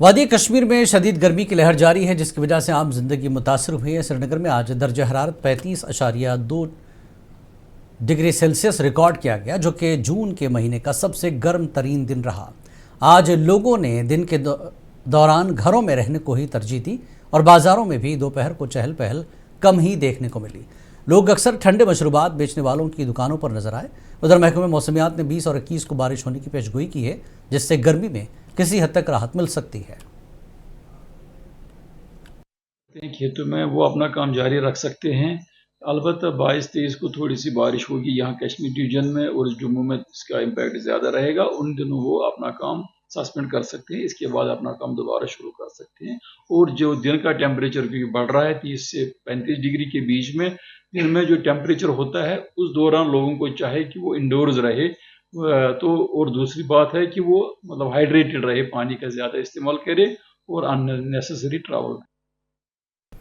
وادی کشمیر میں شدید گرمی کی لہر جاری ہے، جس کی وجہ سے عام زندگی متاثر ہوئی ہے۔ سری نگر میں آج درجہ حرارت 35.2 ڈگری سیلسیس ریکارڈ کیا گیا، جو کہ جون کے مہینے کا سب سے گرم ترین دن رہا۔ آج لوگوں نے دن کے دوران گھروں میں رہنے کو ہی ترجیح دی اور بازاروں میں بھی دوپہر کو چہل پہل کم ہی دیکھنے کو ملی۔ لوگ اکثر ٹھنڈے مشروبات بیچنے والوں کی دکانوں پر نظر آئے۔ ادھر محکمہ موسمیات نے 20 اور 21 کو بارش ہونے کی پیشگوئی کی ہے، جس سے گرمی میں کسی حد تک راحت مل سکتی ہے۔ کھیتوں میں وہ اپنا کام جاری رکھ سکتے ہیں، البتہ 22-23 کو تھوڑی سی بارش ہوگی یہاں کشمیر ڈویژن میں اور جموں میں، اس کا امپیکٹ زیادہ رہے گا۔ ان دنوں وہ اپنا کام سسپینڈ کر سکتے ہیں، اس کے بعد اپنا کام دوبارہ شروع کر سکتے ہیں۔ اور جو دن کا ٹیمپریچر بھی بڑھ رہا ہے 30 سے 35 ڈگری کے بیچ میں، دن میں جو ٹیمپریچر ہوتا ہے اس دوران لوگوں کو چاہے کہ وہ انڈورز رہے، تو اور دوسری بات ہے کہ وہ ہائیڈریٹڈ رہے، پانی کا زیادہ استعمال کرے اور ان نیسیسری ٹریول